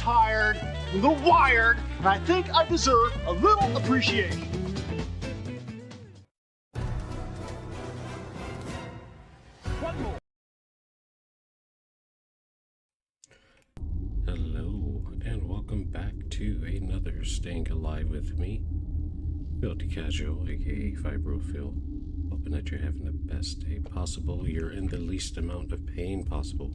tired, a little wired, and I think I deserve a little appreciation. One more. Hello, and welcome back to another Staying Alive with me, Filthy Casual, aka Fibrophil. Hoping that you're having the best day possible. You're in the least amount of pain possible.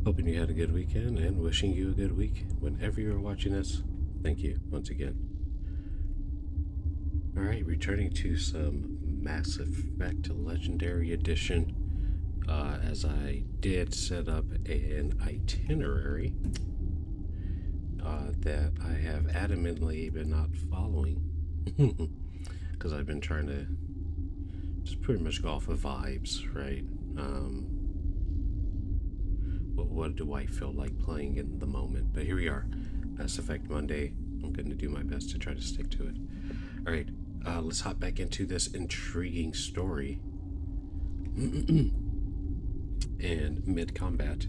Hoping you had a good weekend and wishing you a good week. Whenever you're watching this, thank you once again. Alright, returning to some Mass Effect Legendary Edition. As I did set up an itinerary that I have adamantly been not following. Because I've been trying to just pretty much go off of vibes, right? What do I feel like playing in the moment? But here we are, Mass Effect Monday. I'm going to do my best to try to stick to it. All right, let's hop back into this intriguing story. And mid-combat.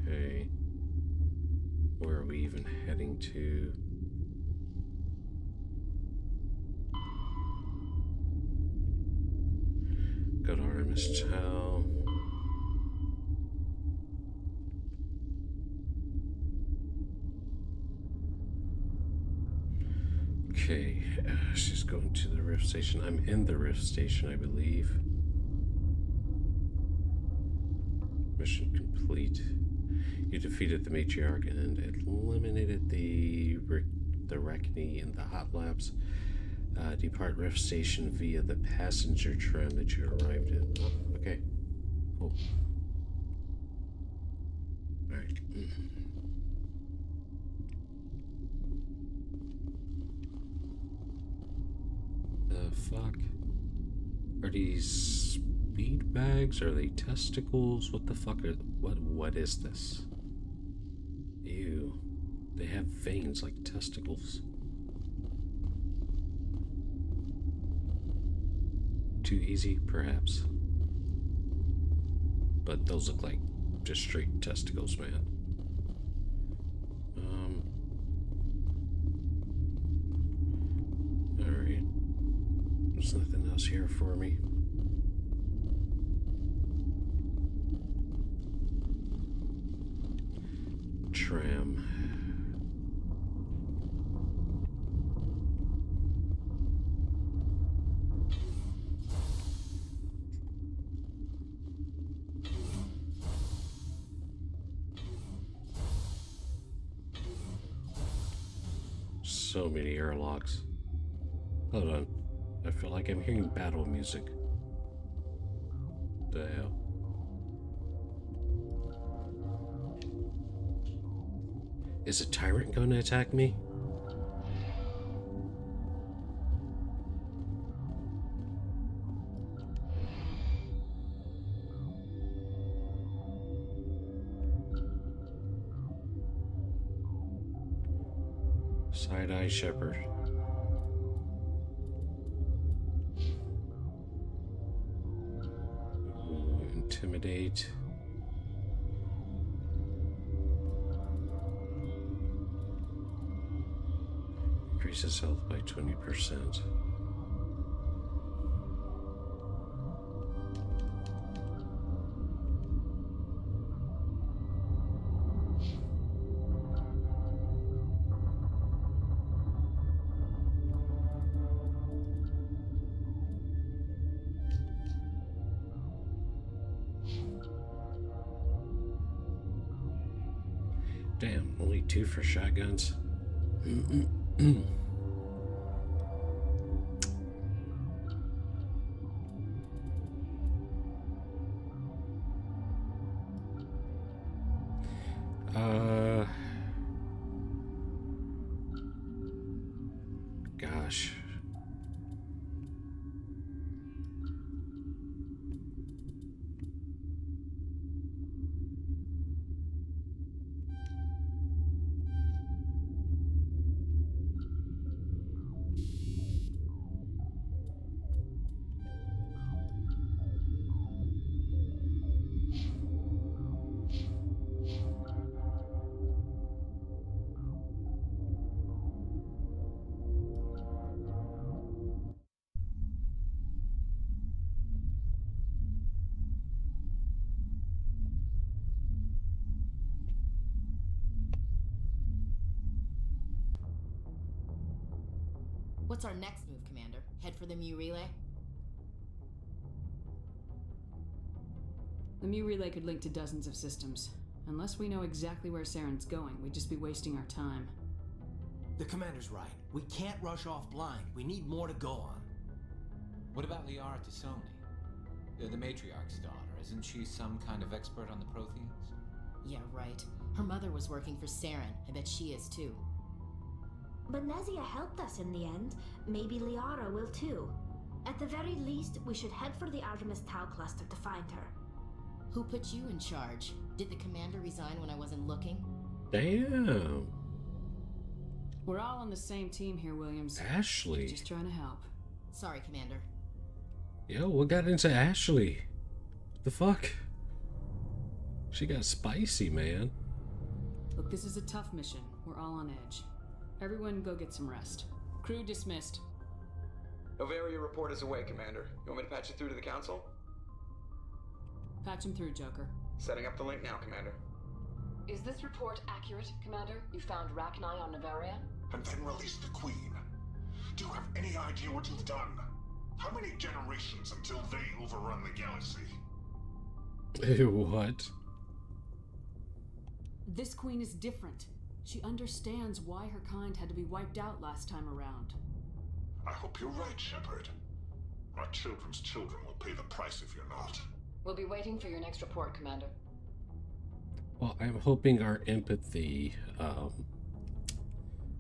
Okay. Where are we even heading to? Go to Artemis Tau. Okay, she's going to the Rift Station. I'm in the Rift Station, I believe. Mission complete. You defeated the Matriarch and eliminated the Arachne in the Hot Labs. Depart Rift Station via the passenger tram that you arrived in. Okay, cool. Alright. The fuck? Are these speed bags? Are they testicles? What the fuck are... What is this? Ew. They have veins like testicles. Too easy, perhaps. But those look like just straight testicles, man. Alright. There's nothing else here for me. Tram. So many airlocks. Hold on. I feel like I'm hearing battle music. The hell? Is a tyrant going to attack me? Side-eye shepherd. Ooh, intimidate. Increases health by 20%. Damn, only 2 for shotguns. Gosh. What's our next move, Commander? Head for the Mu Relay? The Mu Relay could link to dozens of systems. Unless we know exactly where Saren's going, we'd just be wasting our time. The Commander's right. We can't rush off blind. We need more to go on. What about Liara Tassoni? The Matriarch's daughter. Isn't she some kind of expert on the Protheans? Yeah, right. Her mother was working for Saren. I bet she is too. But Nezia helped us in the end. Maybe Liara will too. At the very least, we should head for the Artemis Tau cluster to find her. Who put you in charge? Did the Commander resign when I wasn't looking? Damn. We're all on the same team here, Williams. Ashley. Just trying to help. Sorry, Commander. Yo, what got into Ashley? The fuck? She got spicy, man. Look, this is a tough mission. We're all on edge. Everyone go get some rest. Crew dismissed. Novaria report is away, Commander. You want me to patch it through to the Council? Patch him through, Joker. Setting up the link now, Commander. Is this report accurate, Commander? You found Rachni on Novaria? And then released the Queen. Do you have any idea what you've done? How many generations until they overrun the galaxy? What? This Queen is different. She understands why her kind had to be wiped out last time around. I hope you're right, Shepard. Our children's children will pay the price if you're not. We'll be waiting for your next report, Commander. Well, I'm hoping our empathy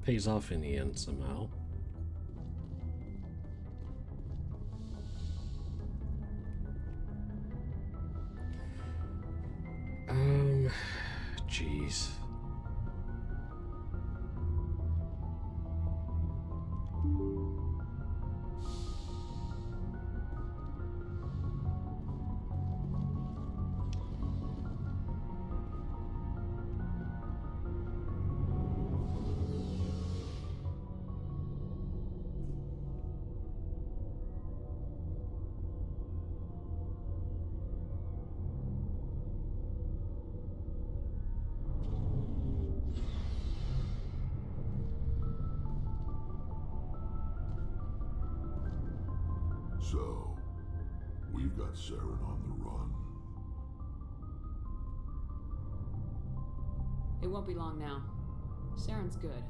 pays off in the end somehow. Jeez. So, we've got Saren on the run. It won't be long now. Saren's good,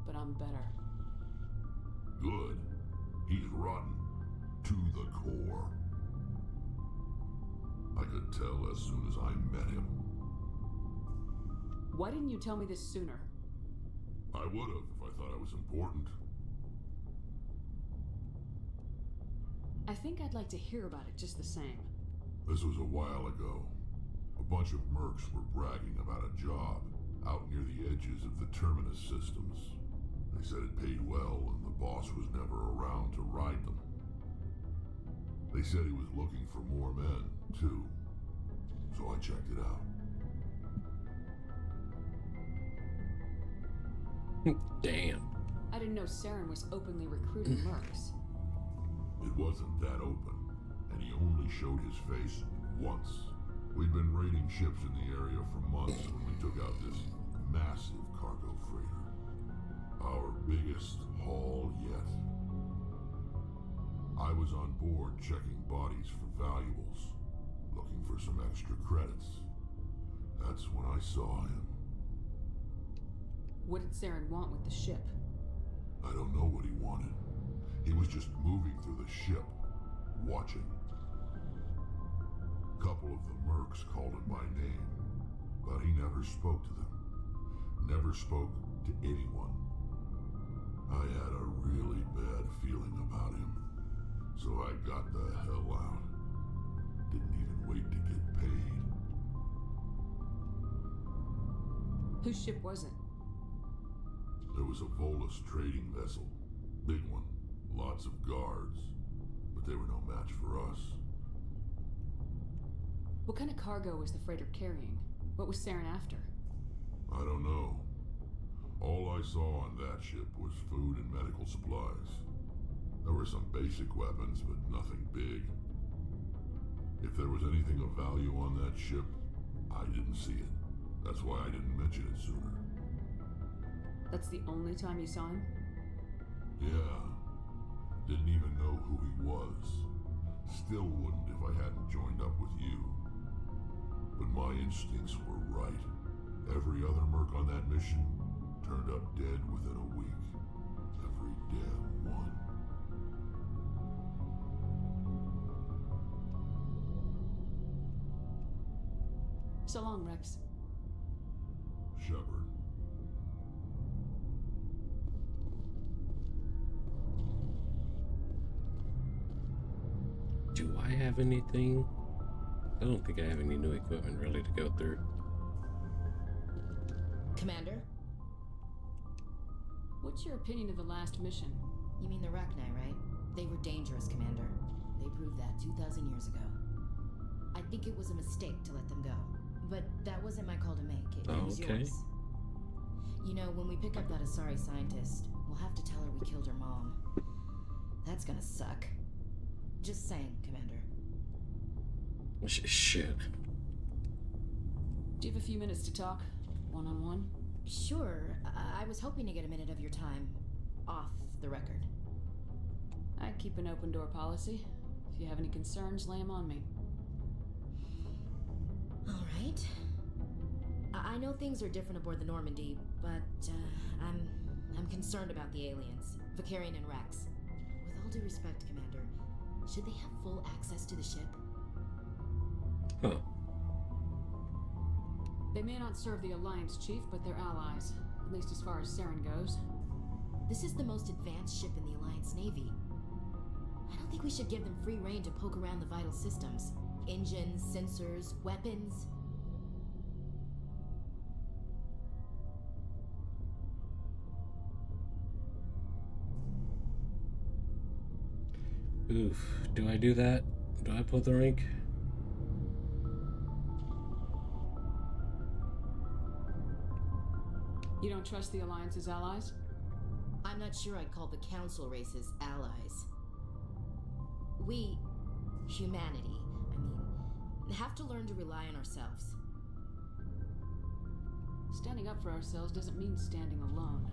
but I'm better. Good. He's rotten. To the core. I could tell as soon as I met him. Why didn't you tell me this sooner? I would have if I thought I was important. I think I'd like to hear about it just the same. This was a while ago. A bunch of mercs were bragging about a job out near the edges of the Terminus systems. They said it paid well and the boss was never around to ride them. They said he was looking for more men, too. So I checked it out. Damn. I didn't know Saren was openly recruiting mercs. It wasn't that open, and he only showed his face once. We'd been raiding ships in the area for months when we took out this massive cargo freighter. Our biggest haul yet. I was on board checking bodies for valuables, looking for some extra credits. That's when I saw him. What did Saren want with the ship? I don't know what he wanted. He was just moving through the ship, watching. A couple of the mercs called him by name, but he never spoke to them. Never spoke to anyone. I had a really bad feeling about him, so I got the hell out. Didn't even wait to get paid. Whose ship was it? There was a Volus trading vessel. Big one. Lots of guards. But they were no match for us. What kind of cargo was the freighter carrying? What was Saren after? I don't know. All I saw on that ship was food and medical supplies. There were some basic weapons, but nothing big. If there was anything of value on that ship, I didn't see it. That's why I didn't mention it sooner. That's the only time you saw him? Yeah. Didn't even know who he was. Still wouldn't if I hadn't joined up with you. But my instincts were right. Every other merc on that mission turned up dead within a week. Every damn one. So long, Rex. Shepard. Do I have anything? I don't think I have any new equipment really to go through. Commander? What's your opinion of the last mission? You mean the Rachni, right? They were dangerous, Commander. They proved that 2,000 years ago. I think it was a mistake to let them go. But that wasn't my call to make. It was yours. You know, when we pick up that Asari scientist, we'll have to tell her we killed her mom. That's gonna suck. Just saying, Commander. Shit. Do you have a few minutes to talk? One-on-one? Sure. I was hoping to get a minute of your time off the record. I keep an open door policy. If you have any concerns, lay them on me. All right. I know things are different aboard the Normandy, but I'm concerned about the aliens, Vicarian and Rex. With all due respect, Commander, should they have full access to the ship? Huh. They may not serve the Alliance, Chief, but they're allies. At least as far as Saren goes. This is the most advanced ship in the Alliance Navy. I don't think we should give them free rein to poke around the vital systems. Engines, sensors, weapons. Oof. Do I do that? Do I pull the rank? You don't trust the Alliance's allies? I'm not sure I'd call the Council races allies. We, humanity, have to learn to rely on ourselves. Standing up for ourselves doesn't mean standing alone.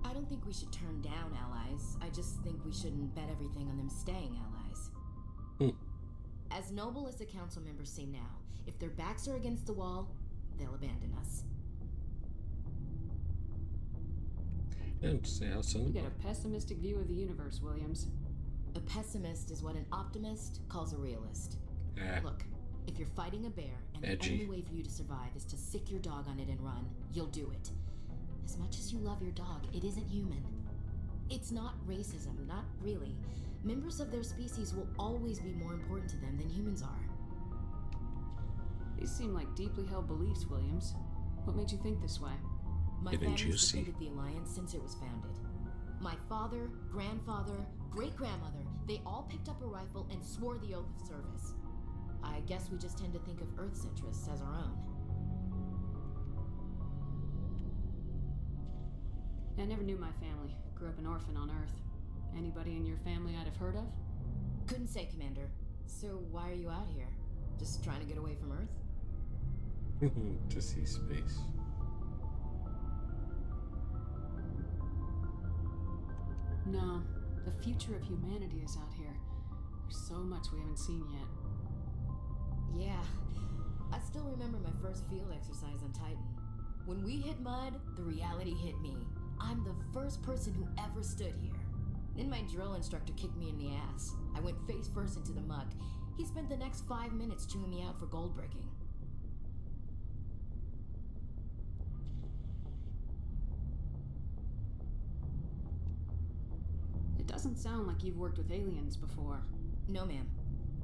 I don't think we should turn down allies. I just think we shouldn't bet everything on them staying allies. As noble as the council members seem now, if their backs are against the wall, they'll abandon us. And say how You get a pessimistic view of the universe, Williams. A pessimist is what an optimist calls a realist. Look, if you're fighting a bear and the only way for you to survive is to sick your dog on it and run, you'll do it. As much as you love your dog, it isn't human. It's not racism, not really. Members of their species will always be more important to them than humans are. These seem like deeply held beliefs, Williams. What made you think this way? My family's defended the Alliance since it was founded. My father, grandfather, great-grandmother, they all picked up a rifle and swore the oath of service. I guess we just tend to think of Earth's interests as our own. I never knew my family. Grew up an orphan on Earth. Anybody in your family I'd have heard of? Couldn't say, Commander. So why are you out here? Just trying to get away from Earth? To see space. No. The future of humanity is out here. There's so much we haven't seen yet. Yeah. I still remember my first field exercise on Titan. When we hit mud, the reality hit me. I'm the first person who ever stood here. Then my drill instructor kicked me in the ass. I went face first into the muck. He spent the next 5 minutes chewing me out for gold breaking. It doesn't sound like you've worked with aliens before. No, ma'am.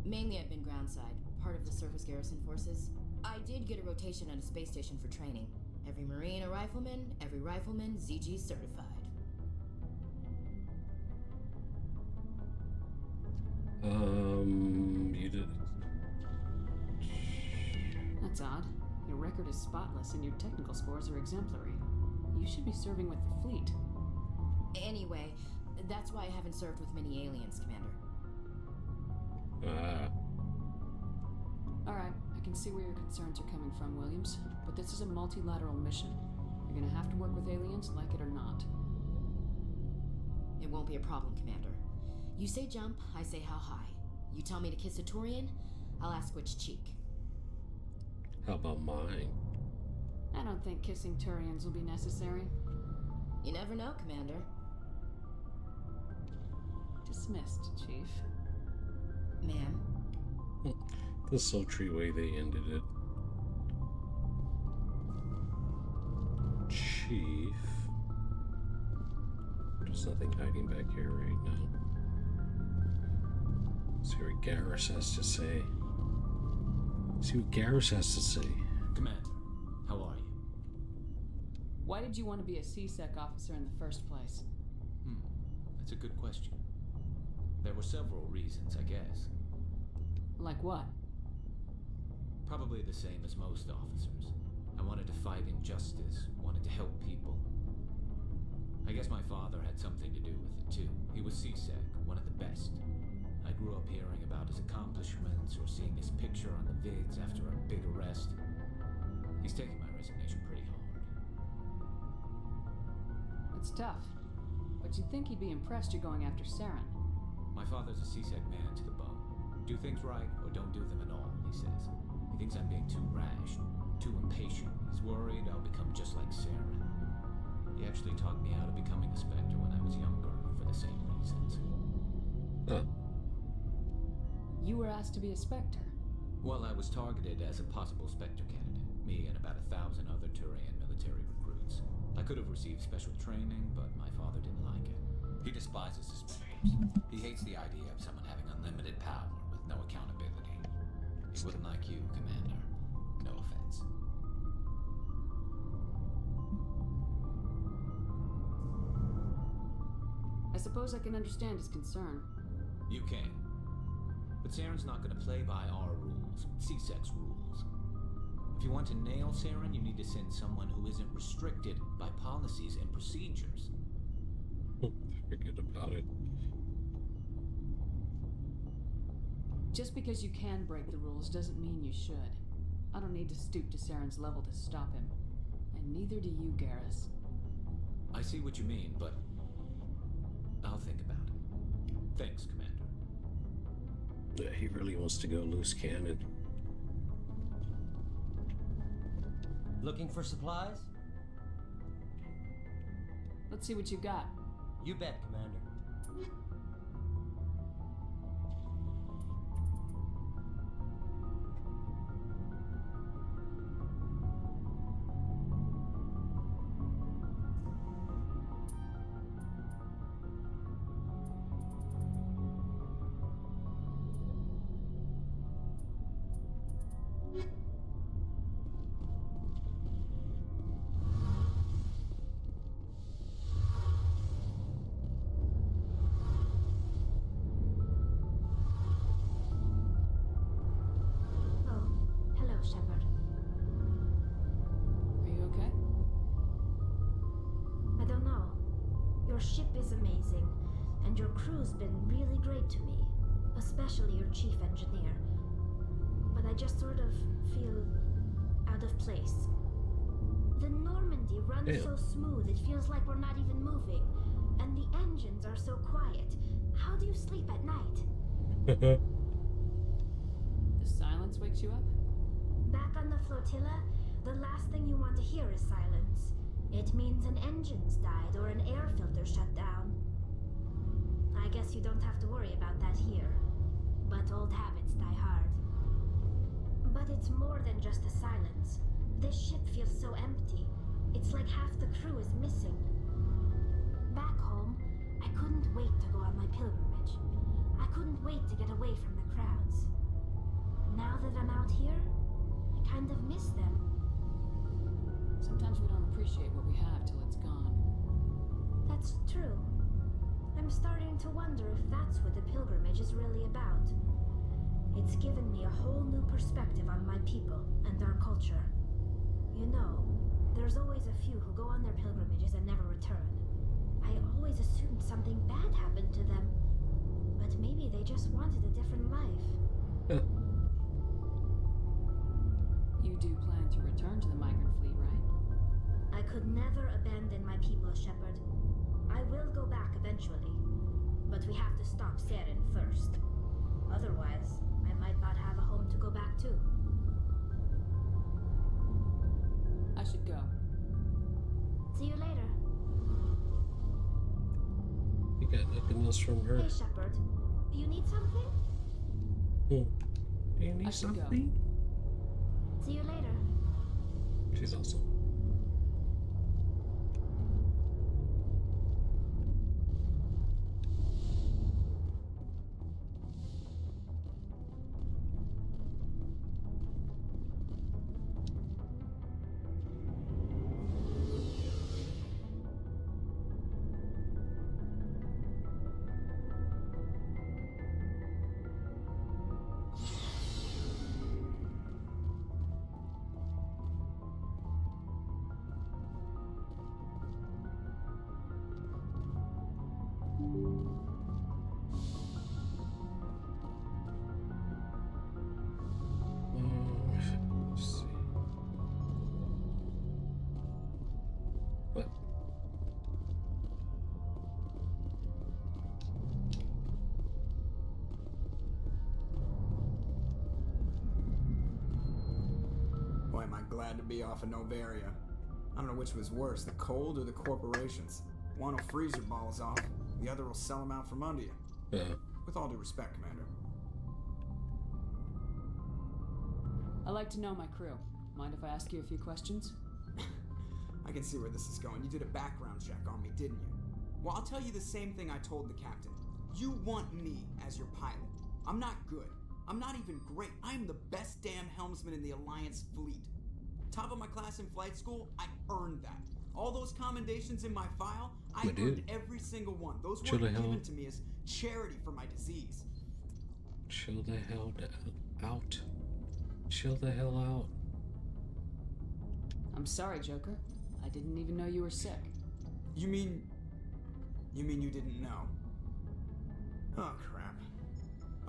Mainly I've been groundside, part of the surface garrison forces. I did get a rotation on a space station for training. Every Marine a rifleman, every rifleman ZG certified. You did. That's odd. Your record is spotless and your technical scores are exemplary. You should be serving with the fleet. Anyway, that's why I haven't served with many aliens, Commander. Alright, I can see where your concerns are coming from, Williams. But this is a multilateral mission. You're gonna have to work with aliens, like it or not. It won't be a problem, Commander. You say jump, I say how high. You tell me to kiss a Turian, I'll ask which cheek. How about mine? I don't think kissing Turians will be necessary. You never know, Commander. Dismissed, Chief. Ma'am. The sultry way they ended it. Chief. There's nothing hiding back here right now. See what Garrus has to say. See what Garrus has to say. Commander, how are you? Why did you want to be a C-Sec officer in the first place? That's a good question. There were several reasons, I guess. Like what? Probably the same as most officers. I wanted to fight injustice, wanted to help people. I guess my father had something to do with it too. He was C-Sec, one of the best. I grew up hearing about his accomplishments or seeing his picture on the vids after a big arrest. He's taking my resignation pretty hard. It's tough. But you'd think he'd be impressed you're going after Saren. My father's a C-Sec man to the bone. Do things right or don't do them at all, he says. He thinks I'm being too rash, too impatient. He's worried I'll become just like Saren. He actually talked me out of becoming a Spectre when I was younger for the same reasons. Huh. You were asked to be a Spectre? Well, I was targeted as a possible Spectre candidate. Me and about 1,000 other Turian military recruits. I could have received special training, but my father didn't like it. He despises the Spectres. He hates the idea of someone having unlimited power with no accountability. He wouldn't like you, Commander. No offense. I suppose I can understand his concern. You can. But Saren's not going to play by our rules, C-Sec's rules. If you want to nail Saren, you need to send someone who isn't restricted by policies and procedures. Forget about it. Just because you can break the rules doesn't mean you should. I don't need to stoop to Saren's level to stop him. And neither do you, Garrus. I see what you mean, but I'll think about it. Thanks, Commander. Yeah, he really wants to go loose cannon. Looking for supplies? Let's see what you got. You bet, Commander. Your ship is amazing, and your crew's been really great to me, especially your chief engineer. But I just sort of feel out of place. The Normandy runs so smooth it feels like we're not even moving, and the engines are so quiet. How do you sleep at night? The silence wakes you up? Back on the flotilla, the last thing you want to hear is silence. It means an engine's died or an air filter shut down. I guess you don't have to worry about that here. But old habits die hard. But it's more than just the silence. This ship feels so empty. It's like half the crew is missing. Back home, I couldn't wait to go on my pilgrimage. I couldn't wait to get away from the crowds. Now that I'm out here, I kind of miss them. Sometimes we don't appreciate what we have till it's gone. That's true. I'm starting to wonder if that's what the pilgrimage is really about. It's given me a whole new perspective on my people and our culture. You know, there's always a few who go on their pilgrimages and never return. I always assumed something bad happened to them. But maybe they just wanted a different life. You do plan to return to the migrant fleet, right? I could never abandon my people, Shepard. I will go back eventually. But we have to stop Saren first. Otherwise, I might not have a home to go back to. I should go. See you later. You got nothing else from her? Hey, Shepard. You need something? Do you need something? See you later. She's awesome. Let's see. What? Boy, am I glad to be off of Novaria. I don't know which was worse, the cold or the corporations. One will freeze your balls off, the other will sell them out from under you. Yeah. With all due respect, Commander. I like to know my crew. Mind if I ask you a few questions? I can see where this is going. You did a background check on me, didn't you? Well, I'll tell you the same thing I told the captain. You want me as your pilot. I'm not good. I'm not even great. I'm the best damn helmsman in the Alliance fleet. Top of my class in flight school, I earned that. All those commendations in my file, I earned every single one. Those weren't given to me as charity for my disease. Chill the hell out. Chill the hell out. I'm sorry, Joker. I didn't even know you were sick. You mean you didn't know? Oh, crap.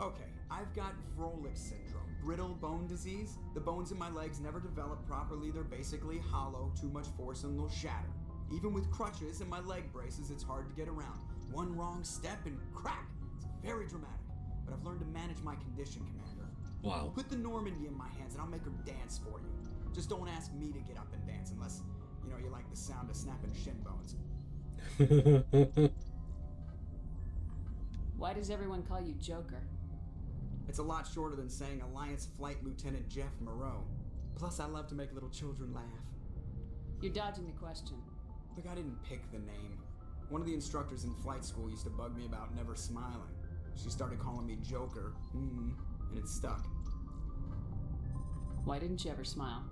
Okay, I've got Vrolich syndrome, brittle bone disease. The bones in my legs never develop properly. They're basically hollow, too much force and they'll shatter. Even with crutches and my leg braces, it's hard to get around. One wrong step and crack! It's very dramatic. But I've learned to manage my condition, Commander. Wow. Put the Normandy in my hands and I'll make her dance for you. Just don't ask me to get up and dance unless, you know, you like the sound of snapping shin bones. Why does everyone call you Joker? It's a lot shorter than saying Alliance Flight Lieutenant Jeff Moreau. Plus, I love to make little children laugh. You're dodging the question. Look, I didn't pick the name. One of the instructors in flight school used to bug me about never smiling. She started calling me Joker, and it stuck. Why didn't you ever smile?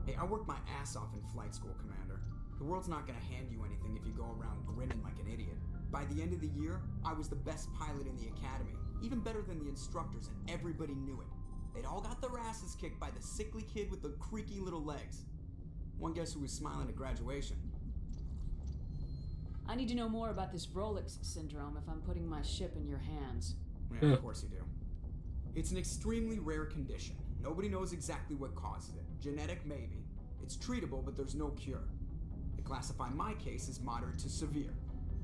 Hey, I worked my ass off in flight school, Commander. The world's not gonna hand you anything if you go around grinning like an idiot. By the end of the year, I was the best pilot in the academy. Even better than the instructors, and everybody knew it. They'd all got their asses kicked by the sickly kid with the creaky little legs. One guess who was smiling at graduation? I need to know more about this Vrolich syndrome if I'm putting my ship in your hands. Yeah, of course you do. It's an extremely rare condition. Nobody knows exactly what causes it. Genetic, maybe. It's treatable, but there's no cure. They classify my case as moderate to severe.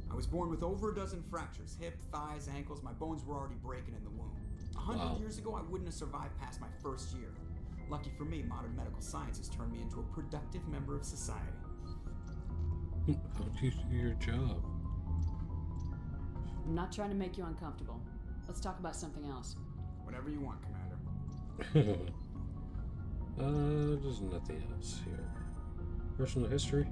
I was born with over a dozen fractures. Hip, thighs, ankles. My bones were already breaking in the womb. 100 years ago, I wouldn't have survived past my first year. Lucky for me, modern medical science has turned me into a productive member of society. How do you do your job? I'm not trying to make you uncomfortable. Let's talk about something else. Whatever you want, Commander. There's nothing else here. Personal history?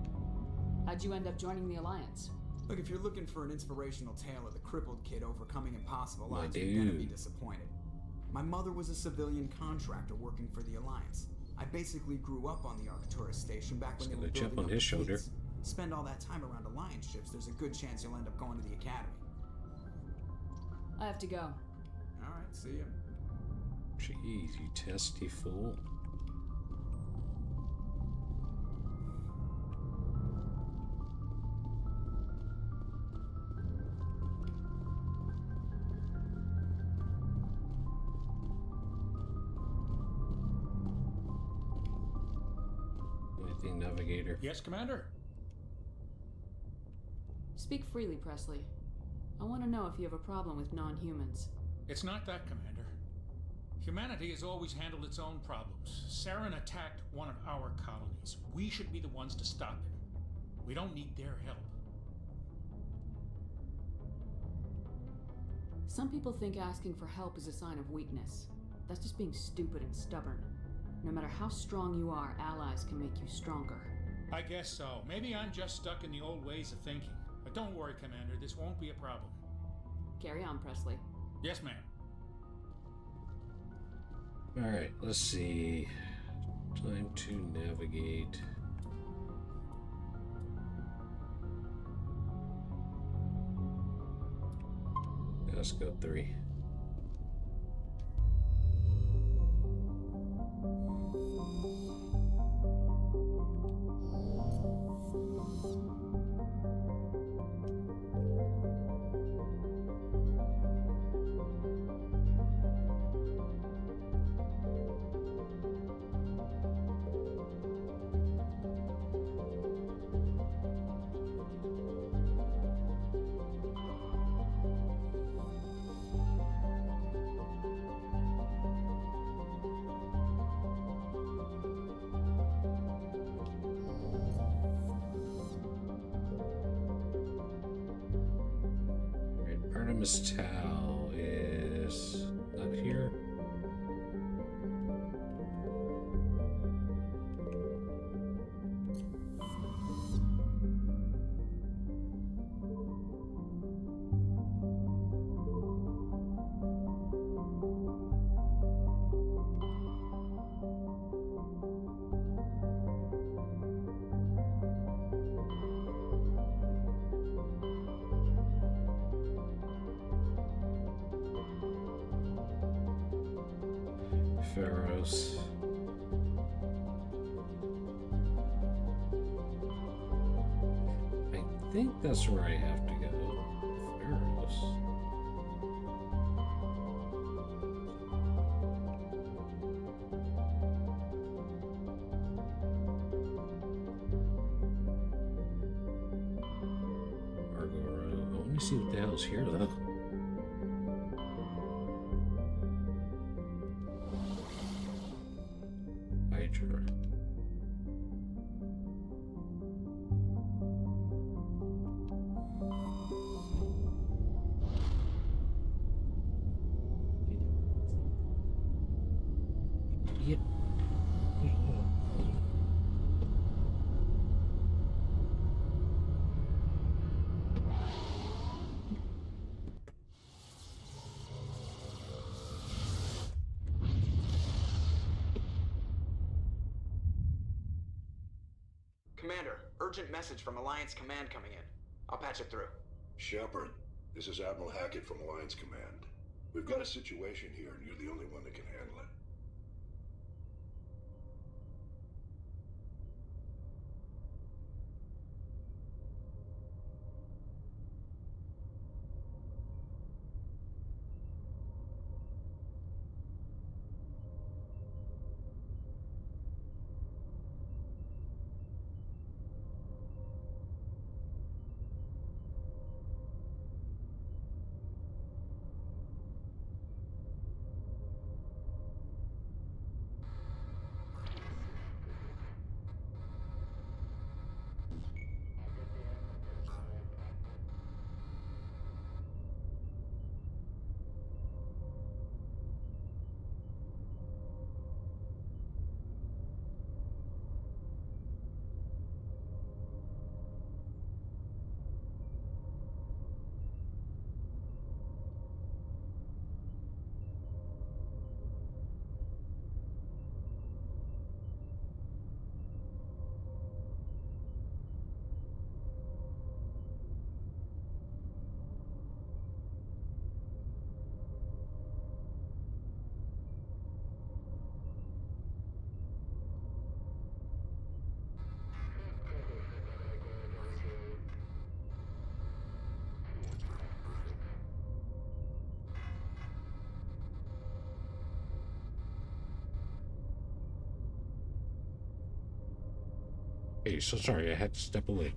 How'd you end up joining the Alliance? Look, if you're looking for an inspirational tale of the crippled kid overcoming impossible odds, you're gonna be disappointed. My mother was a civilian contractor working for the Alliance. I basically grew up on the Arcturus station back when they were building up the fleets. Spend all that time around Alliance ships, there's a good chance you'll end up going to the Academy. I have to go. Alright, see ya. Jeez, you testy fool. Anything, Navigator? Yes, Commander? Speak freely, Presley. I want to know if you have a problem with non-humans. It's not that, Commander. Humanity has always handled its own problems. Saren attacked one of our colonies. We should be the ones to stop him. We don't need their help. Some people think asking for help is a sign of weakness. That's just being stupid and stubborn. No matter how strong you are, allies can make you stronger. I guess so. Maybe I'm just stuck in the old ways of thinking. But don't worry, Commander. This won't be a problem. Carry on, Presley. Yes, ma'am. Alright, let's see. Time to navigate. Let's go 3. Artemis Tau is up here. Pharaohs. I think that's where I have to go. Pharaohs. Argo Road. Oh, let me see what the hell's here, though. Commander, urgent message from Alliance Command coming in. I'll patch it through. Shepard, this is Admiral Hackett from Alliance Command. We've got a situation here, and you're the only one that can handle it. Hey, so sorry, I had to step away.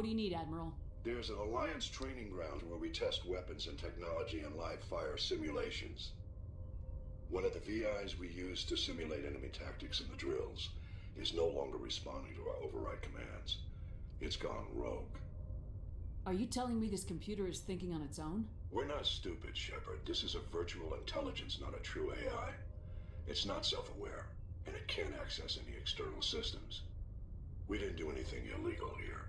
What do you need, Admiral? There's an Alliance training ground where we test weapons and technology in live fire simulations. One of the VIs we use to simulate enemy tactics in the drills is no longer responding to our override commands. It's gone rogue. Are you telling me this computer is thinking on its own? We're not stupid, Shepard. This is a virtual intelligence, not a true AI. It's not self-aware, and it can't access any external systems. We didn't do anything illegal here.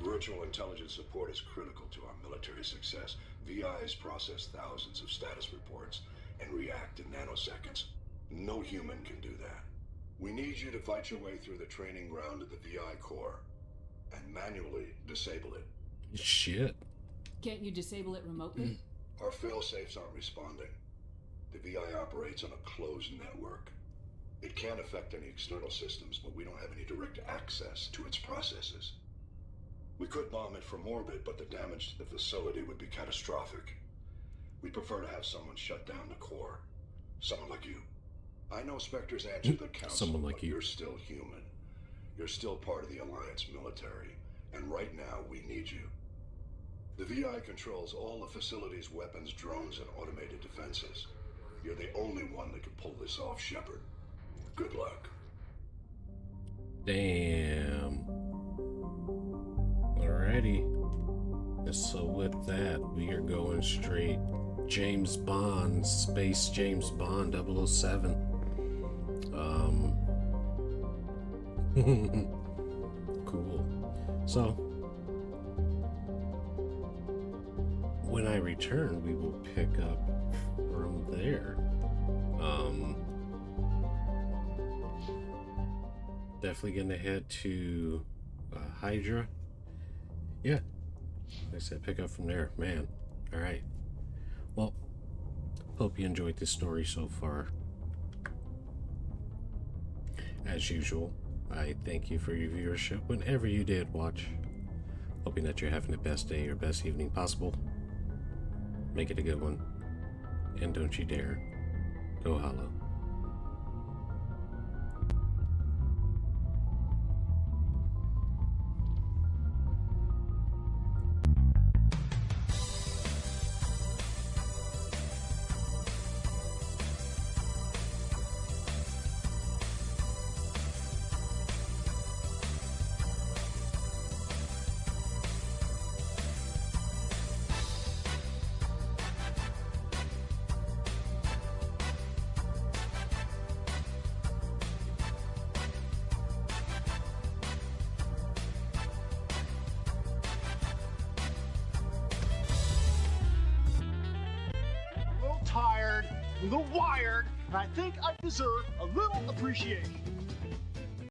Virtual intelligence support is critical to our military success. VIs process thousands of status reports and react in nanoseconds. No human can do that. We need you to fight your way through the training ground of the VI core and manually disable it. Shit. Can't you disable it remotely? Our failsafes aren't responding. The VI operates on a closed network. It can't affect any external systems, but we don't have any direct access to its processes. We could bomb it from orbit, but the damage to the facility would be catastrophic. We'd prefer to have someone shut down the core. Someone like you. I know Spectres answer the council, Someone like but you. You're still human. You're still part of the Alliance military, and right now we need you. The VI controls all the facility's weapons, drones, and automated defenses. You're the only one that can pull this off, Shepard. Good luck. Damn. Alrighty. So with that, we are going straight James Bond, Space James Bond 007. Cool. So, when I return, we will pick up from there. Definitely gonna head to Hydra. Yeah, like I said, pick up from there. Man, all right. Well, hope you enjoyed this story so far. As usual, I thank you for your viewership whenever you did watch. Hoping that you're having the best day or best evening possible. Make it a good one. And don't you dare go hollow. Tired, a little wired, and I think I deserve a little appreciation.